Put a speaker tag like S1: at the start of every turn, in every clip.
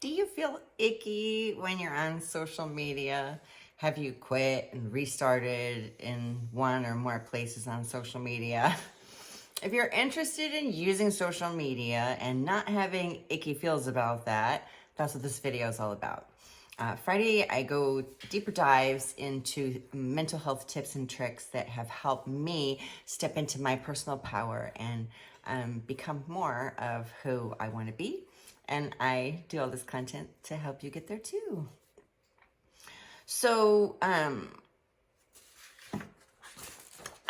S1: Do you feel icky when you're on social media? Have you quit and restarted in one or more places on social media? If you're interested in using social media and not having icky feels about that, that's what this video is all about. Friday, I go deeper dives into mental health tips and tricks that have helped me step into my personal power and become more of who I want to be. And I do all this content to help you get there too. So, I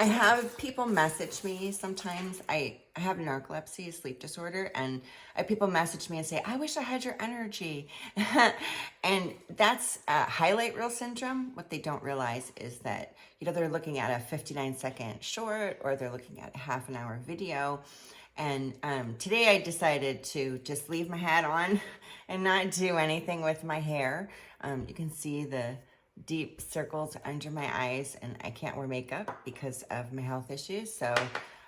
S1: have people message me sometimes. I have narcolepsy, a sleep disorder, and people message me and say, I wish I had your energy. And that's highlight reel syndrome. What they don't realize is that, they're looking at a 59-second short or they're looking at a half an hour video. And today I decided to just leave my hat on and not do anything with my hair. You can see the deep circles under my eyes, and I can't wear makeup because of my health issues. So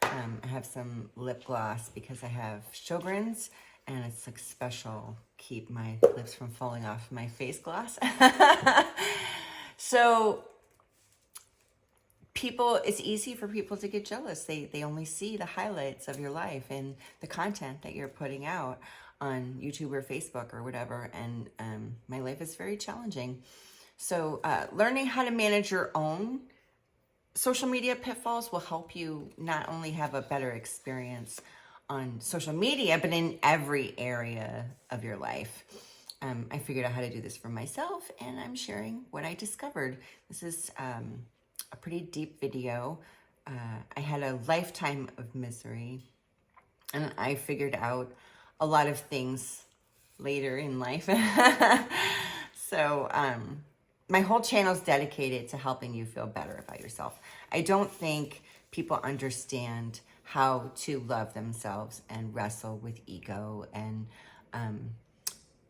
S1: I have some lip gloss because I have Sjogren's, and it's like special, keep my lips from falling off my face gloss. So it's easy for people to get jealous. They only see the highlights of your life and the content that you're putting out on YouTube or Facebook or whatever. And my life is very challenging. So learning how to manage your own social media pitfalls will help you not only have a better experience on social media, but in every area of your life. I figured out how to do this for myself, and I'm sharing what I discovered. This is a pretty deep video. I had a lifetime of misery, and I figured out a lot of things later in life. So my whole channel is dedicated to helping you feel better about yourself. I don't think people understand how to love themselves and wrestle with ego and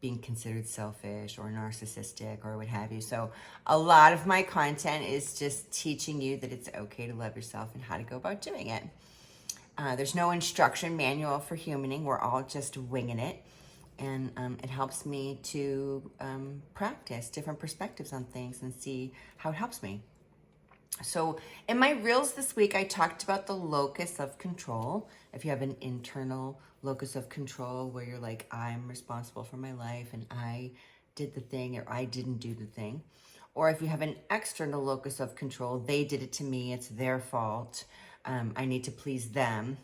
S1: being considered selfish or narcissistic or what have you. So a lot of my content is just teaching you that it's okay to love yourself and how to go about doing it. There's no instruction manual for humaning. We're all just winging it. And it helps me to practice different perspectives on things and see how it helps me. So in my reels this week, I talked about the locus of control. If you have an internal locus of control where you're like, I'm responsible for my life and I did the thing or I didn't do the thing. Or if you have an external locus of control, they did it to me, it's their fault, I need to please them.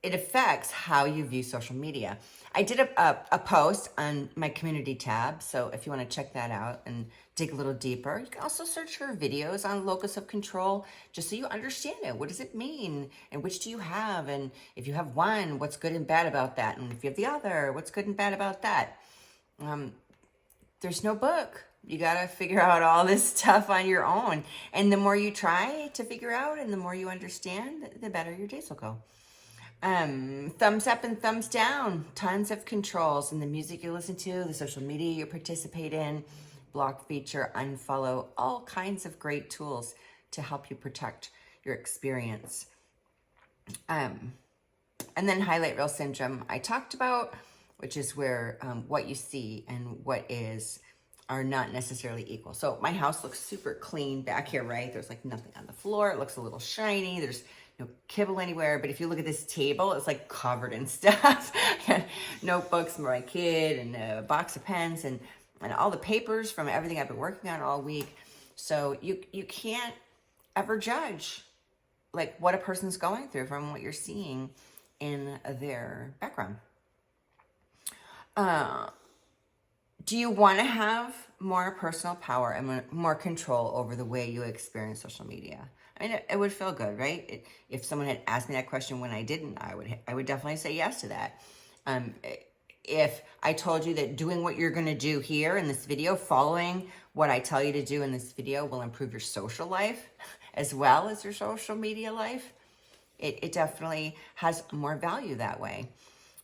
S1: It affects how you view social media. I did a post on my community tab, so if you want to check that out and dig a little deeper, you can also search for videos on locus of control, just so you understand it. What does it mean? And which do you have? And if you have one, what's good and bad about that? And if you have the other, what's good and bad about that? There's no book. You got to figure out all this stuff on your own. And the more you try to figure out and the more you understand, the better your days will go. Thumbs up and thumbs down, tons of controls in the music you listen to, the social media you participate in, block feature, unfollow, all kinds of great tools to help you protect your experience. And then highlight reel syndrome I talked about, which is where what you see and what is are not necessarily equal. So my house looks super clean back here, right? There's like nothing on the floor. It looks a little shiny. There's no kibble anywhere. But if you look at this table, it's like covered in stuff. Notebooks for my kid and a box of pens and all the papers from everything I've been working on all week. So you can't ever judge like what a person's going through from what you're seeing in their background. Do you want to have more personal power and more control over the way you experience social media? I mean, it would feel good, right? If someone had asked me that question when I didn't, I would definitely say yes to that. If I told you that doing what you're going to do here in this video, following what I tell you to do in this video will improve your social life as well as your social media life, it definitely has more value that way.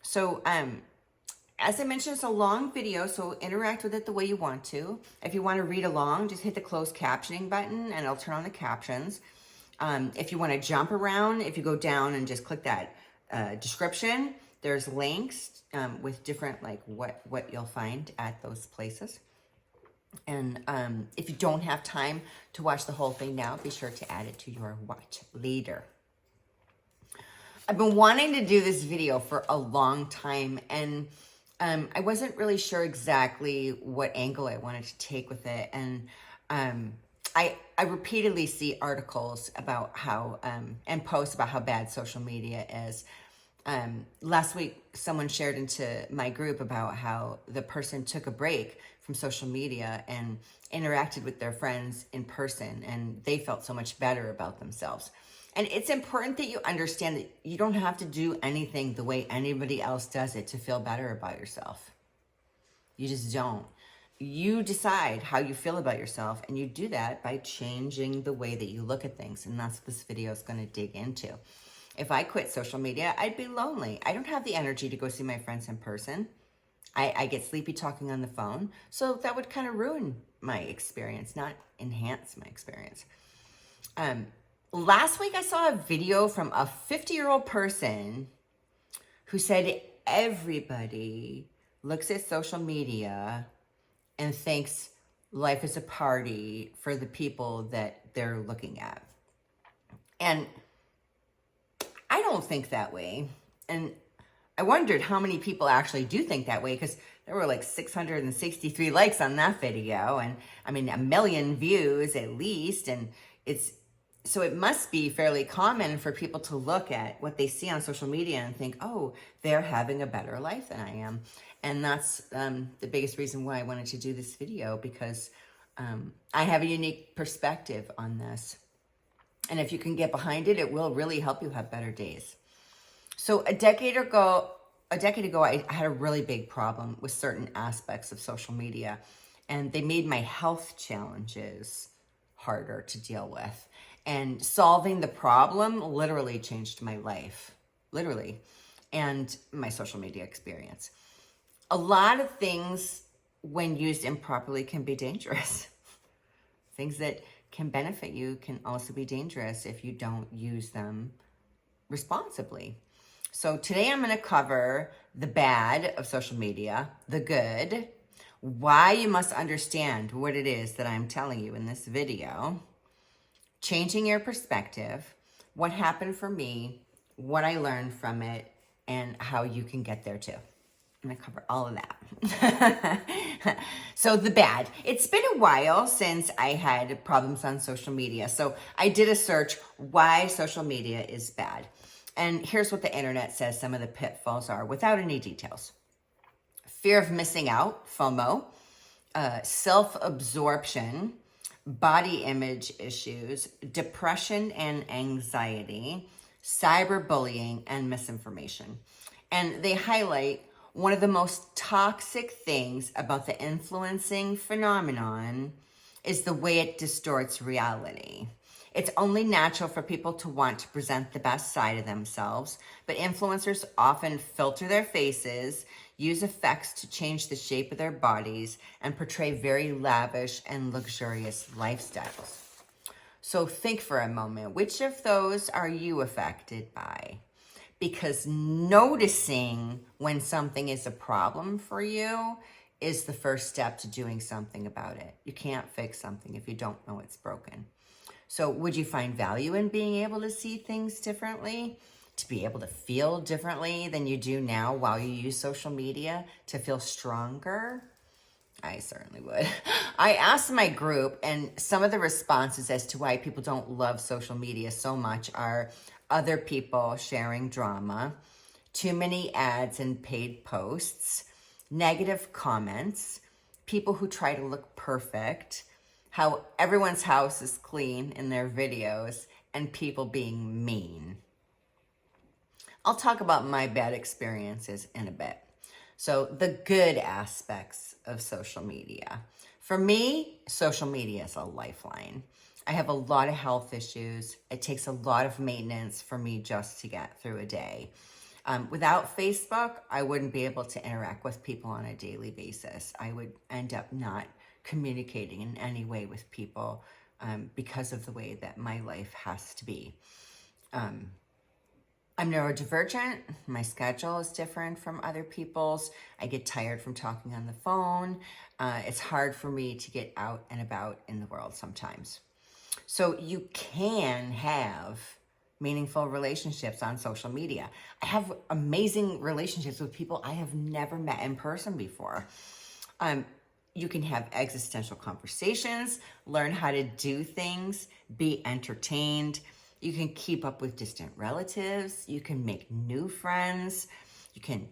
S1: So, as I mentioned, it's a long video, so interact with it the way you want to. If you want to read along, just hit the closed captioning button and it'll turn on the captions. If you want to jump around, if you go down and just click that description, There's links with different, like what you'll find at those places. And if you don't have time to watch the whole thing now, be sure to add it to your watch later. I've been wanting to do this video for a long time, and I wasn't really sure exactly what angle I wanted to take with it. And I repeatedly see articles about how, and posts about how bad social media is. Last week, someone shared into my group about how the person took a break from social media and interacted with their friends in person, and they felt so much better about themselves. And it's important that you understand that you don't have to do anything the way anybody else does it to feel better about yourself. You just don't. You decide how you feel about yourself, and you do that by changing the way that you look at things. And that's what this video is going to dig into. If I quit social media, I'd be lonely. I don't have the energy to go see my friends in person. I get sleepy talking on the phone. So that would kind of ruin my experience, not enhance my experience. Last week, I saw a video from a 50-year-old person who said everybody looks at social media and thinks life is a party for the people that they're looking at. And I don't think that way. And I wondered how many people actually do think that way, because there were like 663 likes on that video, and I mean, 1 million views at least. And so it must be fairly common for people to look at what they see on social media and think, oh, they're having a better life than I am. And that's the biggest reason why I wanted to do this video, because I have a unique perspective on this. And if you can get behind it, it will really help you have better days. So a decade ago, I had a really big problem with certain aspects of social media, and they made my health challenges harder to deal with. And solving the problem literally changed my life, literally, and my social media experience. A lot of things, when used improperly, can be dangerous. Things that can benefit you can also be dangerous if you don't use them responsibly. So today I'm going to cover the bad of social media, the good, why you must understand what it is that I'm telling you in this video, changing your perspective, what happened for me, what I learned from it, and how you can get there too. I'm going to cover all of that. So the bad. It's been a while since I had problems on social media. So I did a search, why social media is bad. And here's what the internet says some of the pitfalls are without any details. Fear of missing out, FOMO, self-absorption, body image issues, depression and anxiety, cyberbullying, and misinformation. And they highlight one of the most toxic things about the influencing phenomenon is the way it distorts reality. It's only natural for people to want to present the best side of themselves, but influencers often filter their faces, use effects to change the shape of their bodies, and portray very lavish and luxurious lifestyles. So think for a moment, which of those are you affected by? Because noticing when something is a problem for you is the first step to doing something about it. You can't fix something if you don't know it's broken. So would you find value in being able to see things differently, to be able to feel differently than you do now while you use social media to feel stronger? I certainly would. I asked my group, and some of the responses as to why people don't love social media so much are other people sharing drama, too many ads and paid posts, negative comments, people who try to look perfect, how everyone's house is clean in their videos, and people being mean. I'll talk about my bad experiences in a bit. So the good aspects of social media. For me, social media is a lifeline. I have a lot of health issues. It takes a lot of maintenance for me just to get through a day. Without Facebook, I wouldn't be able to interact with people on a daily basis. I would end up not communicating in any way with people because of the way that my life has to be. I'm neurodivergent. My schedule is different from other people's. I get tired from talking on the phone. It's hard for me to get out and about in the world sometimes. So you can have meaningful relationships on social media. I have amazing relationships with people I have never met in person before. You can have existential conversations, learn how to do things, be entertained. You can keep up with distant relatives. You can make new friends. You can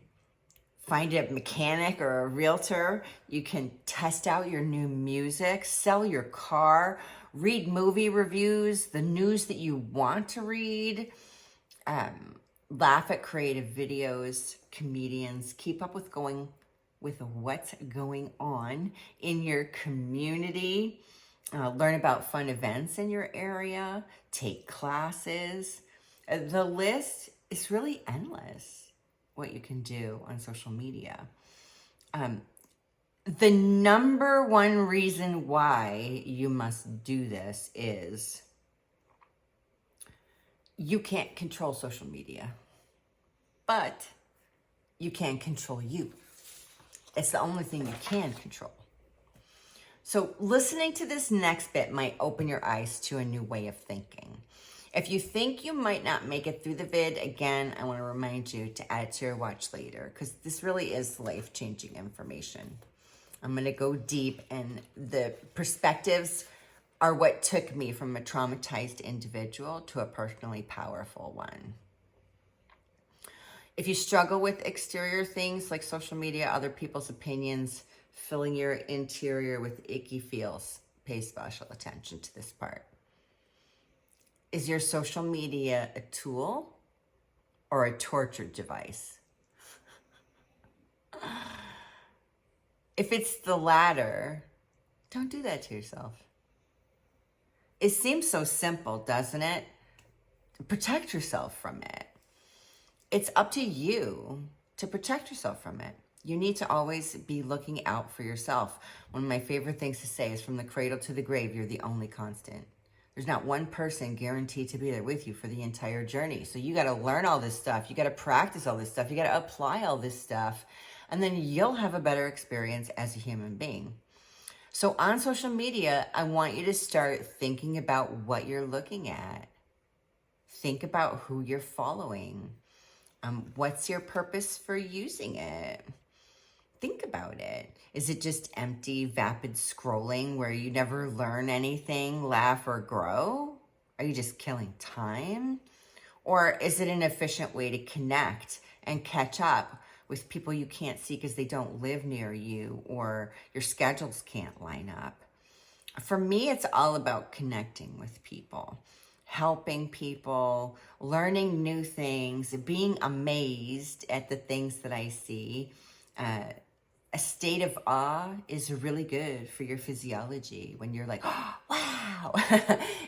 S1: find a mechanic or a realtor. You can test out your new music, sell your car, read movie reviews, the news that you want to read, laugh at creative videos, comedians, keep up with what's going on in your community, learn about fun events in your area, take classes. The list is really endless, what you can do on social media. The number one reason why you must do this is you can't control social media, but you can control you. It's the only thing you can control. So listening to this next bit might open your eyes to a new way of thinking. If you think you might not make it through the vid, again, I want to remind you to add to your watch later, because this really is life-changing information. I'm going to go deep, and the perspectives are what took me from a traumatized individual to a personally powerful one. If you struggle with exterior things like social media, other people's opinions, filling your interior with icky feels, pay special attention to this part. Is your social media a tool or a torture device? If it's the latter, don't do that to yourself. It seems so simple, doesn't it? Protect yourself from it. It's up to you to protect yourself from it. You need to always be looking out for yourself. One of my favorite things to say is, from the cradle to the grave, you're the only constant. There's not one person guaranteed to be there with you for the entire journey. So you got to learn all this stuff. You got to practice all this stuff. You got to apply all this stuff. And then you'll have a better experience as a human being. So on social media, I want you to start thinking about what you're looking at. Think about who you're following. What's your purpose for using it? Think about it. Is it just empty, vapid scrolling where you never learn anything, laugh, or grow? Are you just killing time? Or is it an efficient way to connect and catch up with people you can't see because they don't live near you or your schedules can't line up? For me, it's all about connecting with people, helping people, learning new things, being amazed at the things that I see. A state of awe is really good for your physiology. When you're like, oh, wow,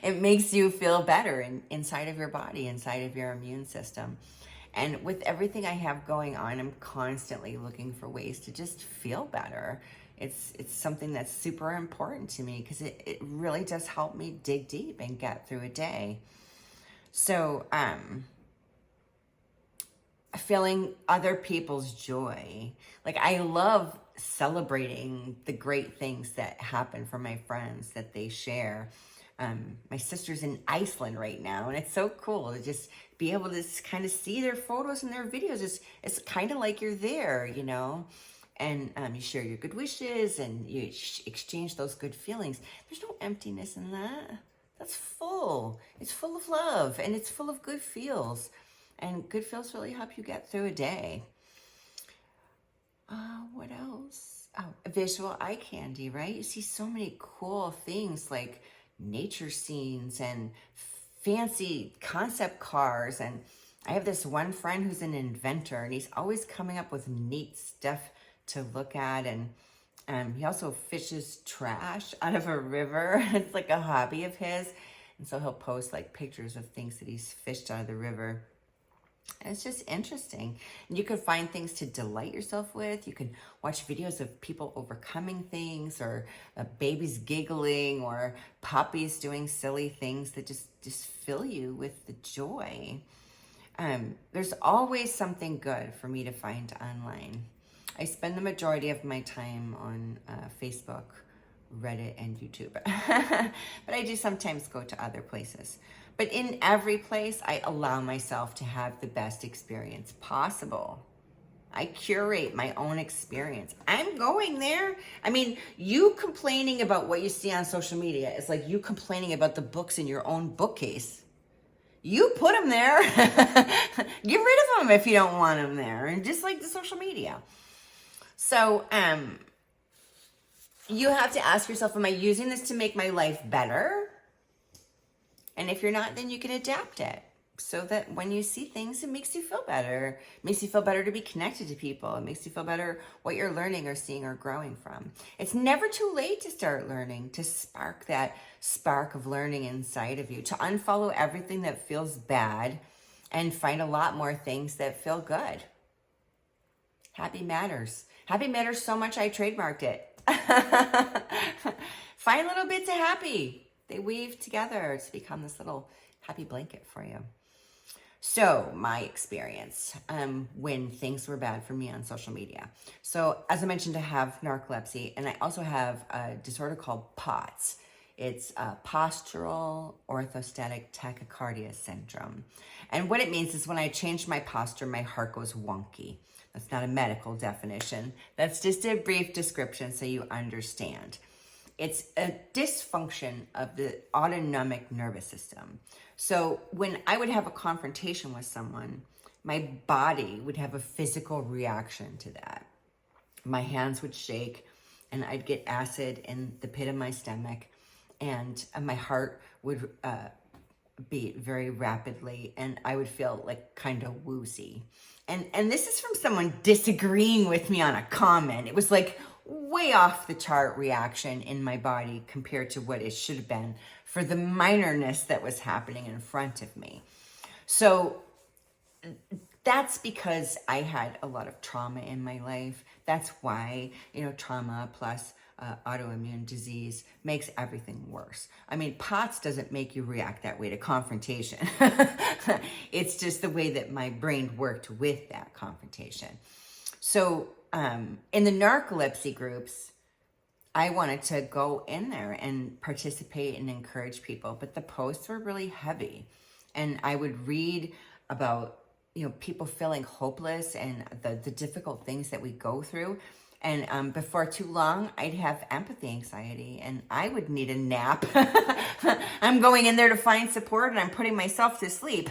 S1: it makes you feel better inside of your body, inside of your immune system. And with everything I have going on, I'm constantly looking for ways to just feel better. It's something that's super important to me because it really does help me dig deep and get through a day. So, feeling other people's joy. Like, I love celebrating the great things that happen for my friends that they share. My sister's in Iceland right now, and it's so cool to just be able to kind of see their photos and their videos. It's kind of like you're there, you know? And you share your good wishes and you exchange those good feelings. There's no emptiness in that. That's full. It's full of love, and it's full of good feels. And good feels really help you get through a day. What else? Oh, visual eye candy, right? You see so many cool things like nature scenes and fancy concept cars. And I have this one friend who's an inventor, and he's always coming up with neat stuff to look at. And he also fishes trash out of a river. It's like a hobby of his. And so he'll post like pictures of things that he's fished out of the river. And it's just interesting. And you can find things to delight yourself with. You can watch videos of people overcoming things, or babies giggling, or puppies doing silly things that just fill you with the joy. There's always something good for me to find online. I spend the majority of my time on Facebook, Reddit, and YouTube. But I do sometimes go to other places. But in every place, I allow myself to have the best experience possible. I curate my own experience. I'm going there. I mean, you complaining about what you see on social media is like you complaining about the books in your own bookcase. You put them there. Get rid of them if you don't want them there. And just like the social media. So, you have to ask yourself, am I using this to make my life better? And if you're not, then you can adapt it so that when you see things, it makes you feel better. It makes you feel better to be connected to people. It makes you feel better what you're learning or seeing or growing from. It's never too late to start learning, to spark that spark of learning inside of you, to unfollow everything that feels bad and find a lot more things that feel good. Happy matters. Happy matters so much I trademarked it. Find little bits of happy. They weave together to become this little happy blanket for you. So my experience when things were bad for me on social media. So as I mentioned, I have narcolepsy, and I also have a disorder called POTS. It's postural orthostatic tachycardia syndrome. And what it means is when I change my posture, my heart goes wonky. That's not a medical definition. That's just a brief description so you understand. It's a dysfunction of the autonomic nervous system. So when I would have a confrontation with someone, my body would have a physical reaction to that. My hands would shake, and I'd get acid in the pit of my stomach, and my heart would beat very rapidly, and I would feel like kind of woozy. And this is from someone disagreeing with me on a comment. It was like way off the chart reaction in my body compared to what it should have been for the minorness that was happening in front of me. So that's because I had a lot of trauma in my life. That's why, trauma plus autoimmune disease makes everything worse. I mean, POTS doesn't make you react that way to confrontation. It's just the way that my brain worked with that confrontation. So in the narcolepsy groups, I wanted to go in there and participate and encourage people, but the posts were really heavy. And I would read about, people feeling hopeless and the difficult things that we go through. And before too long, I'd have empathy anxiety and I would need a nap. I'm going in there to find support and I'm putting myself to sleep.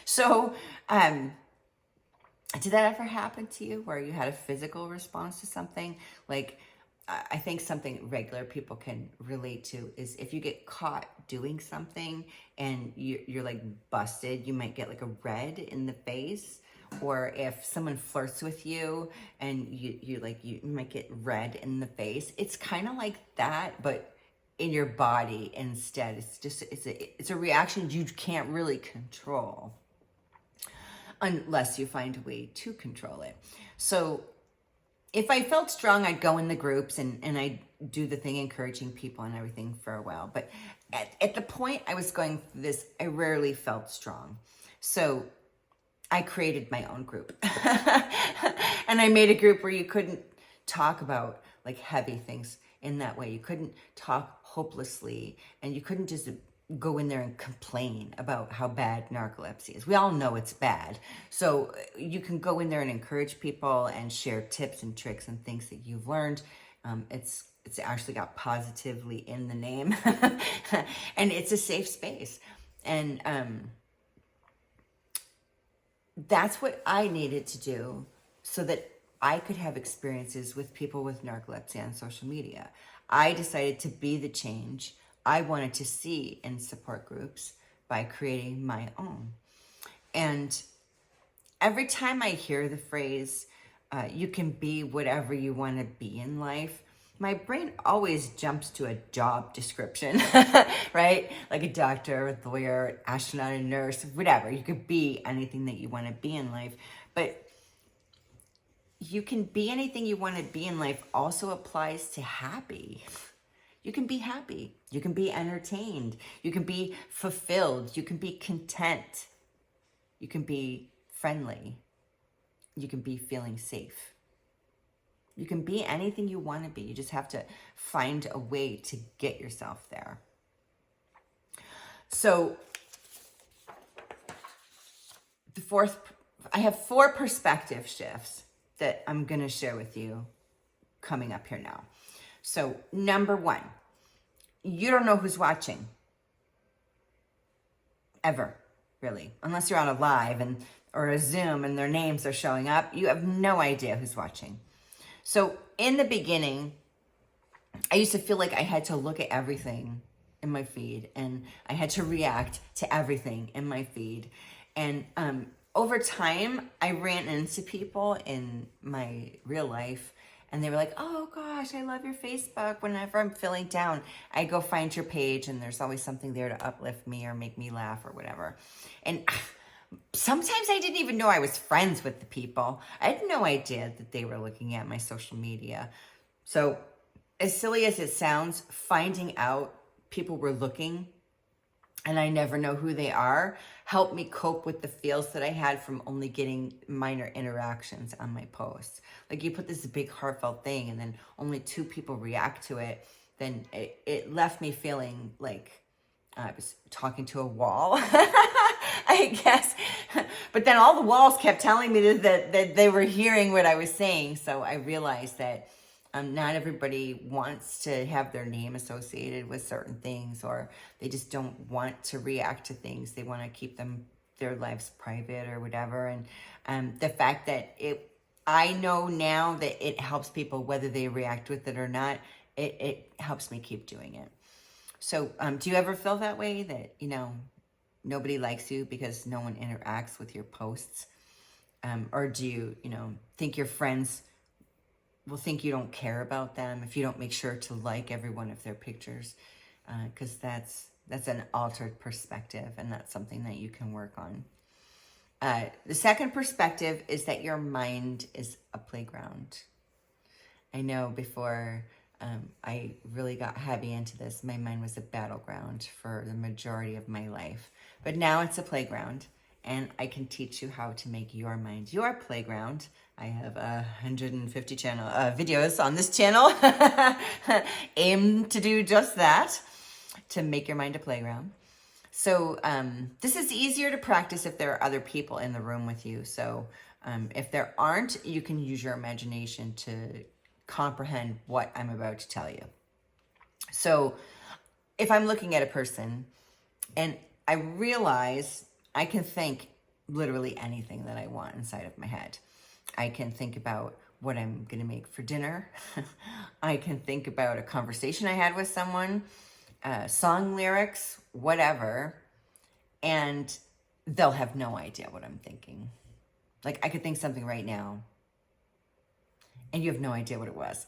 S1: So, did that ever happen to you where you had a physical response to something? Like, I think something regular people can relate to is if you get caught doing something and you're like busted, you might get like a red in the face. Or if someone flirts with you and you might get red in the face. It's kind of like that, but in your body instead. It's a reaction you can't really control unless you find a way to control it. So if I felt strong, I'd go in the groups and I'd do the thing encouraging people and everything for a while. But at the point I was going through this, I rarely felt strong. So I created my own group. And I made a group where you couldn't talk about like heavy things in that way. You couldn't talk hopelessly, and you couldn't just go in there and complain about how bad narcolepsy is. We all know it's bad. So you can go in there and encourage people and share tips and tricks and things that you've learned. It's actually got positively in the name. And it's a safe space. And that's what I needed to do so that I could have experiences with people with narcolepsy on social media. I decided to be the change I wanted to see in support groups by creating my own. And every time I hear the phrase, you can be whatever you want to be in life, my brain always jumps to a job description, right? Like a doctor, a lawyer, an astronaut, a nurse, whatever. You could be anything that you want to be in life. But you can be anything you want to be in life also applies to happy. You can be happy. You can be entertained. You can be fulfilled. You can be content. You can be friendly. You can be feeling safe. You can be anything you want to be. You just have to find a way to get yourself there. So I have 4 perspective shifts that I'm going to share with you coming up here now. So number 1, you don't know who's watching. Ever, really. Unless you're on a live or a Zoom and their names are showing up, you have no idea who's watching. So in the beginning, I used to feel like I had to look at everything in my feed, and I had to react to everything in my feed. And over time, I ran into people in my real life, and they were like, oh gosh, I love your Facebook. Whenever I'm feeling down, I go find your page, and there's always something there to uplift me or make me laugh or whatever. And sometimes I didn't even know I was friends with the people. I had no idea that they were looking at my social media. So as silly as it sounds, finding out people were looking and I never know who they are helped me cope with the feels that I had from only getting minor interactions on my posts. Like, you put this big heartfelt thing and then only 2 people react to it, then it left me feeling like I was talking to a wall, I guess. But then all the walls kept telling me that they were hearing what I was saying. So I realized that not everybody wants to have their name associated with certain things, or they just don't want to react to things. They want to keep their lives private or whatever. And the fact that I know now that it helps people whether they react with it or not, it helps me keep doing it. So do you ever feel that way, that, nobody likes you because no one interacts with your posts? Or do you, think your friends will think you don't care about them if you don't make sure to like every one of their pictures? Because that's an altered perspective, and that's something that you can work on. The second perspective is that your mind is a playground. I know before I really got heavy into this, my mind was a battleground for the majority of my life. But now it's a playground, and I can teach you how to make your mind your playground. I have 150 videos on this channel aimed to do just that, to make your mind a playground. So this is easier to practice if there are other people in the room with you. So if there aren't, you can use your imagination to comprehend what I'm about to tell you. So if I'm looking at a person and I realize I can think literally anything that I want inside of my head. I can think about what I'm going to make for dinner. I can think about a conversation I had with someone, song lyrics, whatever, and they'll have no idea what I'm thinking. Like, I could think something right now, and you have no idea what it was.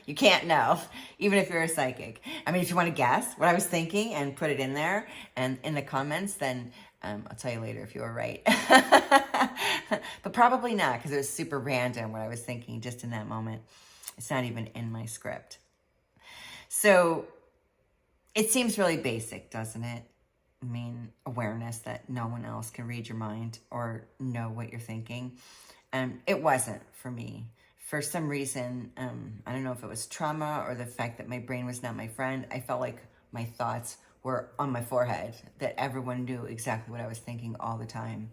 S1: You can't know, even if you're a psychic. I mean, if you want to guess what I was thinking and put it in there and in the comments, then I'll tell you later if you were right. But probably not, because it was super random what I was thinking just in that moment. It's not even in my script. So it seems really basic, doesn't it? I mean, awareness that no one else can read your mind or know what you're thinking. It wasn't for me. For some reason, I don't know if it was trauma or the fact that my brain was not my friend. I felt like my thoughts were on my forehead, that everyone knew exactly what I was thinking all the time.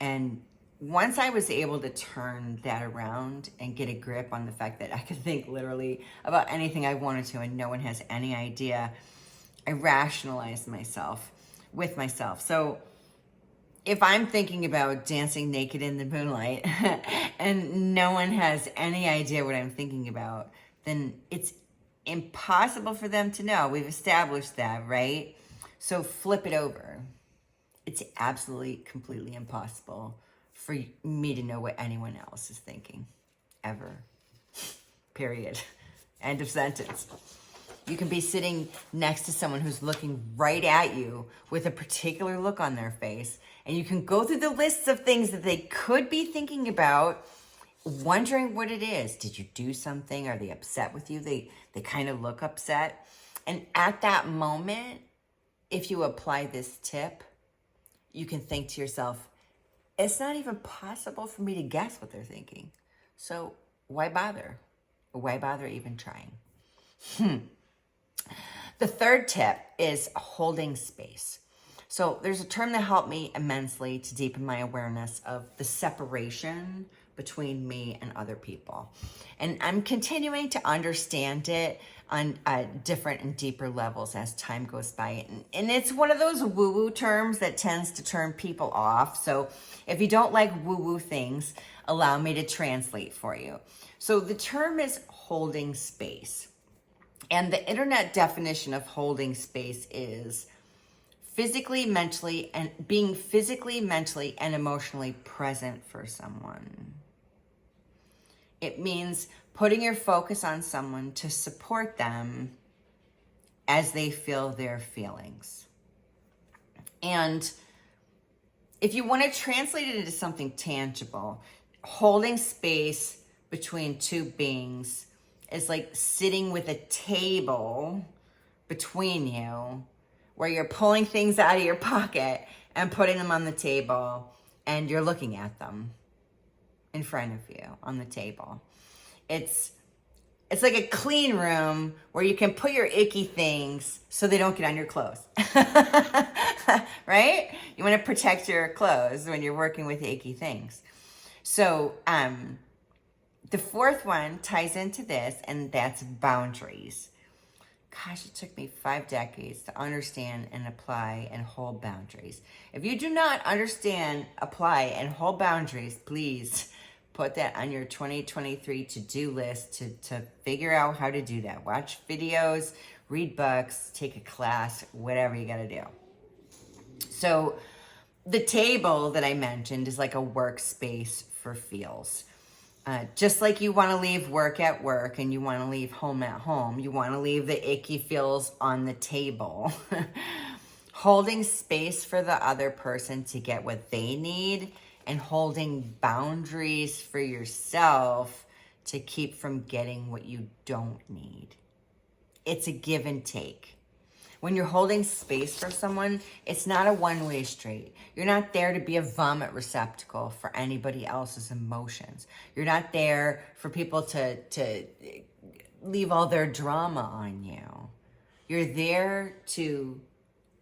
S1: And once I was able to turn that around and get a grip on the fact that I could think literally about anything I wanted to and no one has any idea, I rationalized myself with myself. So if I'm thinking about dancing naked in the moonlight and no one has any idea what I'm thinking about, then it's impossible for them to know. We've established that, right? So flip it over. It's absolutely, completely impossible for me to know what anyone else is thinking, ever. Period. End of sentence. You can be sitting next to someone who's looking right at you with a particular look on their face, and you can go through the lists of things that they could be thinking about, wondering what it is. Did you do something? Are they upset with you? They kind of look upset. And at that moment, if you apply this tip, you can think to yourself, it's not even possible for me to guess what they're thinking. So why bother? Why bother even trying? The third tip is holding space. So there's a term that helped me immensely to deepen my awareness of the separation between me and other people. And I'm continuing to understand it on different and deeper levels as time goes by. And it's one of those woo-woo terms that tends to turn people off. So if you don't like woo-woo things, allow me to translate for you. So the term is holding space. And the internet definition of holding space is physically, mentally, and being physically, mentally, and emotionally present for someone. It means putting your focus on someone to support them as they feel their feelings. And if you want to translate it into something tangible, holding space between two beings is like sitting with a table between you where you're pulling things out of your pocket and putting them on the table and you're looking at them in front of you on the table. It's like a clean room where you can put your icky things so they don't get on your clothes. Right? You want to protect your clothes when you're working with icky things. So, the fourth one ties into this, and that's boundaries. Gosh, it took me 5 decades to understand and apply and hold boundaries. If you do not understand, apply, and hold boundaries, please put that on your 2023 to-do list to figure out how to do that. Watch videos, read books, take a class, whatever you got to do. So the table that I mentioned is like a workspace for feels. Just like you want to leave work at work and you want to leave home at home, you want to leave the icky feels on the table. Holding space for the other person to get what they need and holding boundaries for yourself to keep from getting what you don't need. It's a give and take. When you're holding space for someone, it's not a one-way street. You're not there to be a vomit receptacle for anybody else's emotions. You're not there for people to leave all their drama on you. You're there to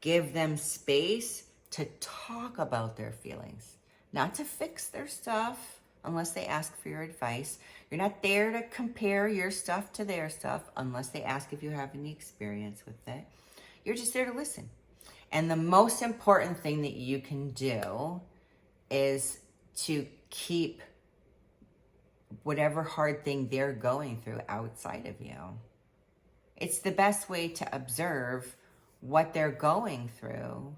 S1: give them space to talk about their feelings, not to fix their stuff unless they ask for your advice. You're not there to compare your stuff to their stuff unless they ask if you have any experience with it. You're just there to listen. And the most important thing that you can do is to keep whatever hard thing they're going through outside of you. It's the best way to observe what they're going through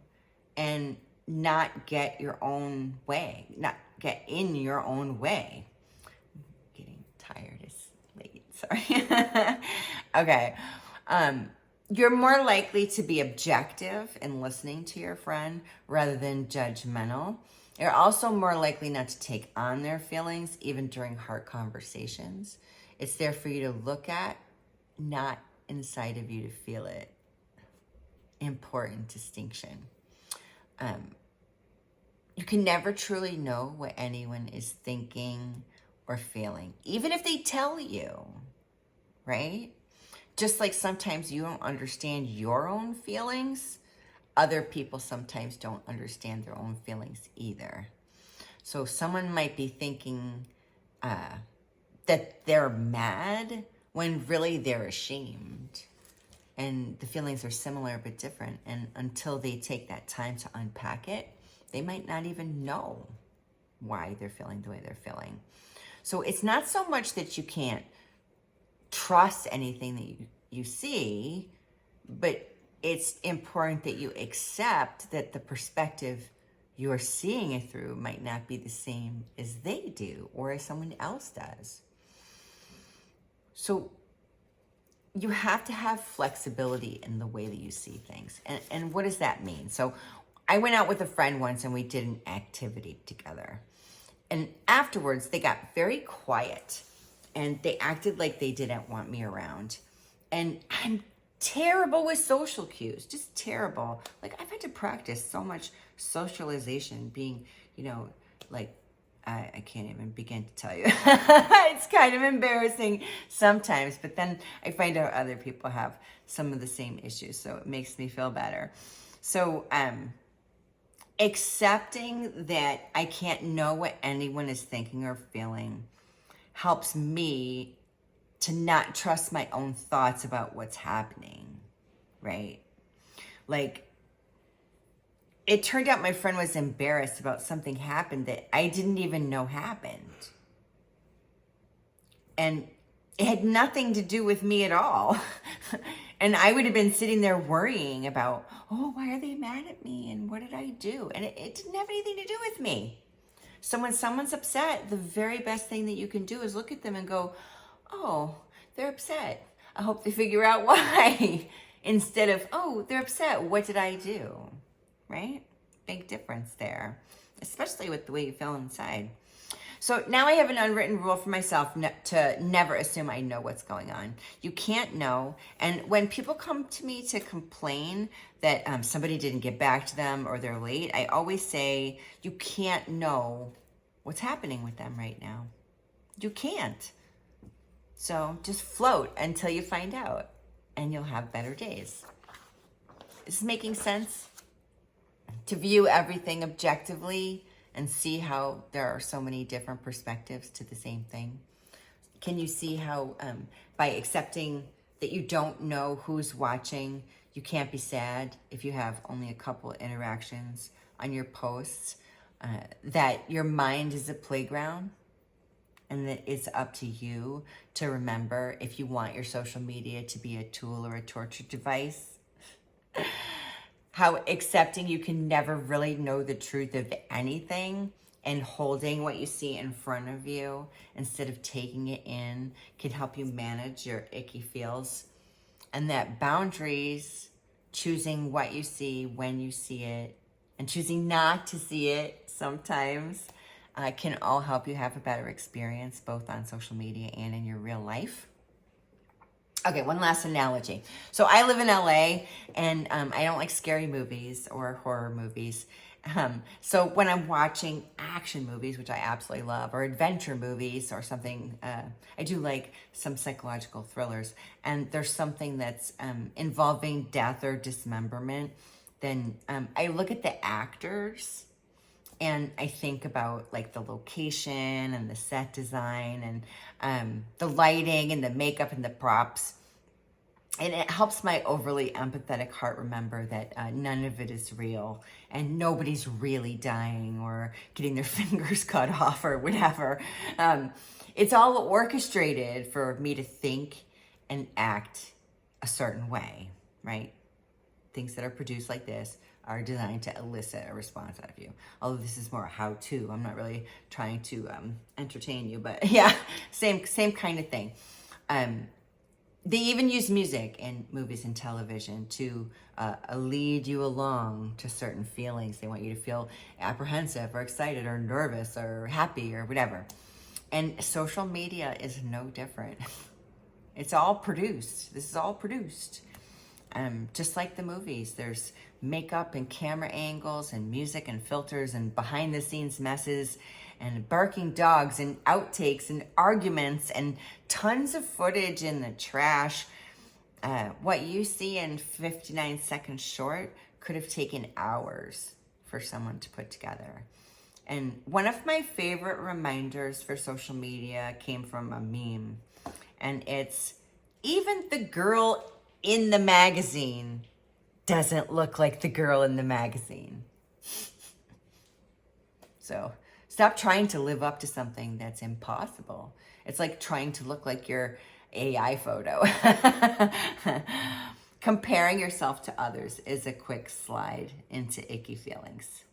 S1: and not get your own way, not get in your own way. I'm getting tired, it's late, sorry. Okay. You're more likely to be objective in listening to your friend rather than judgmental. You're also more likely not to take on their feelings, even during hard conversations. It's there for you to look at, not inside of you to feel it. Important distinction. You can never truly know what anyone is thinking or feeling, even if they tell you, right? Just like sometimes you don't understand your own feelings, other people sometimes don't understand their own feelings either. So someone might be thinking that they're mad when really they're ashamed. And the feelings are similar but different. And until they take that time to unpack it, they might not even know why they're feeling the way they're feeling. So it's not so much that you can't trust anything that you see, but it's important that you accept that the perspective you're seeing it through might not be the same as they do or as someone else does. So you have to have flexibility in the way that you see things. And what does that mean? So I went out with a friend once and we did an activity together. And afterwards, they got very quiet and they acted like they didn't want me around. And I'm terrible with social cues, just terrible. Like I've had to practice so much socialization, being, like, I can't even begin to tell you. It's kind of embarrassing sometimes, but then I find out other people have some of the same issues, so it makes me feel better. So, accepting that I can't know what anyone is thinking or feeling helps me to not trust my own thoughts about what's happening, right? Like, it turned out my friend was embarrassed about something happened that I didn't even know happened. And it had nothing to do with me at all. And I would have been sitting there worrying about, oh, why are they mad at me? And what did I do? And it didn't have anything to do with me. So when someone's upset, the very best thing that you can do is look at them and go, oh, they're upset. I hope they figure out why. Instead of, oh, they're upset. What did I do? Right? Big difference there, especially with the way you feel inside. So now I have an unwritten rule for myself to never assume I know what's going on. You can't know. And when people come to me to complain that somebody didn't get back to them or they're late, I always say, you can't know what's happening with them right now. You can't. So just float until you find out, and you'll have better days. Is this making sense? To view everything objectively and see how there are so many different perspectives to the same thing. Can you see how by accepting that you don't know who's watching, you can't be sad if you have only a couple interactions on your posts, that your mind is a playground, and that it's up to you to remember if you want your social media to be a tool or a torture device. How accepting you can never really know the truth of anything, and holding what you see in front of you instead of taking it in can help you manage your icky feels. And that boundaries, choosing what you see, when you see it, and choosing not to see it sometimes can all help you have a better experience, both on social media and in your real life. Okay, one last analogy. So I live in LA, and I don't like scary movies or horror movies. So when I'm watching action movies, which I absolutely love, or adventure movies or something, I do like some psychological thrillers, and there's something that's involving death or dismemberment, then I look at the actors and I think about like the location and the set design and the lighting and the makeup and the props. And it helps my overly empathetic heart remember that none of it is real and nobody's really dying or getting their fingers cut off or whatever. It's all orchestrated for me to think and act a certain way, right? Things that are produced like this are designed to elicit a response out of you. Although this is more how-to. I'm not really trying to entertain you, but yeah, same kind of thing. They even use music in movies and television to lead you along to certain feelings. They want you to feel apprehensive or excited or nervous or happy or whatever. And social media is no different. It's all produced. This is all produced. Just like the movies, there's makeup and camera angles and music and filters and behind the scenes messes and barking dogs and outtakes and arguments and tons of footage in the trash. What you see in 59 seconds short could have taken hours for someone to put together. And one of my favorite reminders for social media came from a meme, and it's, even the girl in the magazine doesn't look like the girl in the magazine. So stop trying to live up to something that's impossible. It's like trying to look like your AI photo. Comparing yourself to others is a quick slide into icky feelings.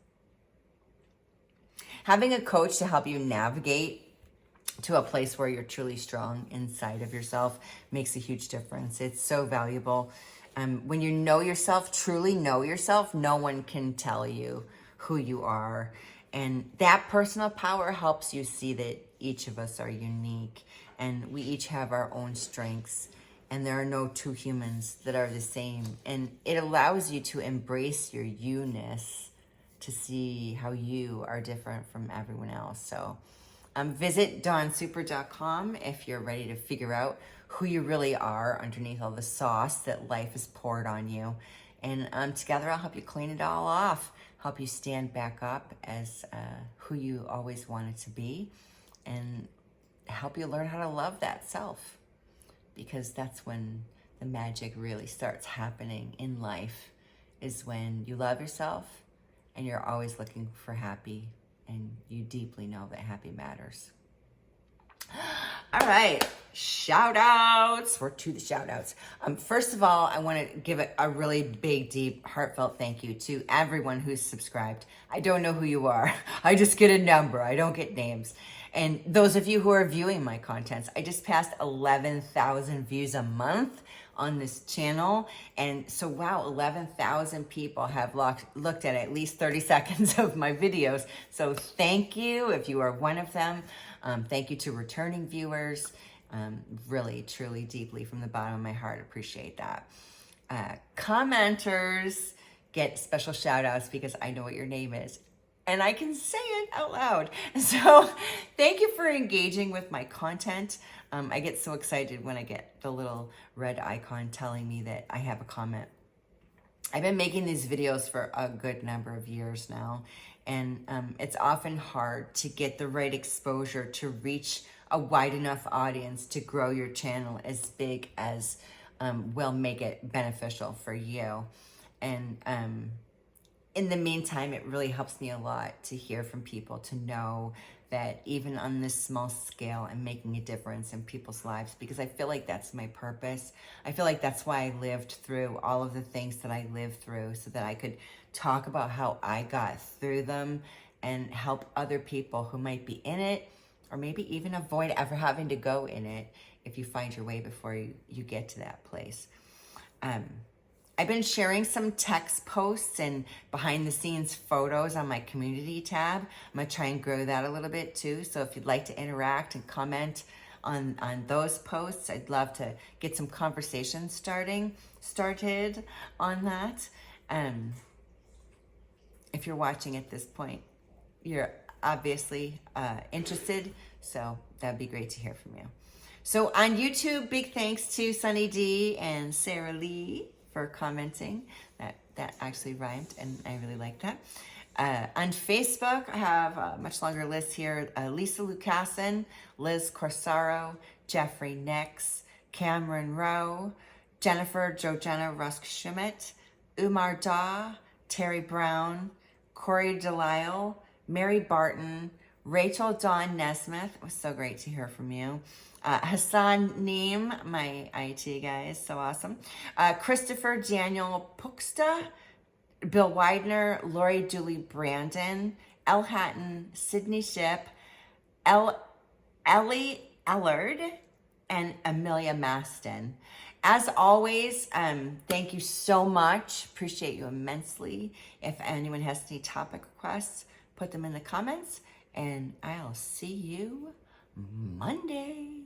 S1: Having a coach to help you navigate to a place where you're truly strong inside of yourself makes a huge difference. It's so valuable. When you know yourself, truly know yourself, no one can tell you who you are. And that personal power helps you see that each of us are unique and we each have our own strengths, and there are no two humans that are the same. And it allows you to embrace your you-ness to see how you are different from everyone else. So visit dawnsuper.com if you're ready to figure out who you really are underneath all the sauce that life has poured on you. And together I'll help you clean it all off, help you stand back up as who you always wanted to be, and help you learn how to love that self, because that's when the magic really starts happening in life, is when you love yourself and you're always looking for happy, and you deeply know that happy matters. All right, shout outs. We're to the shout outs. First of all, I want to give a really big, deep, heartfelt thank you to everyone who's subscribed. I don't know who you are. I just get a number. I don't get names. And those of you who are viewing my contents, I just passed 11,000 views a month on this channel. And so, wow, 11,000 people have looked at least 30 seconds of my videos. So thank you if you are one of them. Thank you to returning viewers. Really, truly, deeply from the bottom of my heart, appreciate that. Commenters get special shout outs because I know what your name is, and I can say it out loud. So thank you for engaging with my content. I get so excited when I get the little red icon telling me that I have a comment. I've been making these videos for a good number of years now, and it's often hard to get the right exposure to reach a wide enough audience to grow your channel as big as will make it beneficial for you. And in the meantime, it really helps me a lot to hear from people, to know that even on this small scale, I'm making a difference in people's lives, because I feel like that's my purpose. I feel like that's why I lived through all of the things that I lived through, so that I could talk about how I got through them and help other people who might be in it, or maybe even avoid ever having to go in it if you find your way before you get to that place. I've been sharing some text posts and behind the scenes photos on my community tab. I'm gonna try and grow that a little bit too. So if you'd like to interact and comment on those posts, I'd love to get some conversations started on that. If you're watching at this point, you're obviously interested, so that'd be great to hear from you. So on YouTube, big thanks to Sunny D and Sarah Lee for commenting. That actually rhymed, and I really like that. On Facebook, I have a much longer list here. Lisa Lucassen, Liz Corsaro, Jeffrey Nix, Cameron Rowe, Jennifer Jojenna Rusk Schmidt, Umar Daw, Terry Brown, Corey Delisle, Mary Barton, Rachel Dawn Nesmith. It was so great to hear from you. Hassan Neem, my IT guy, is so awesome. Christopher Daniel Puxta, Bill Widener, Lori Dooley Brandon, Elle Hatton, Sydney Ship, Ellie Ellard, and Amelia Maston. As always, thank you so much. Appreciate you immensely. If anyone has any topic requests, put them in the comments, and I'll see you Monday.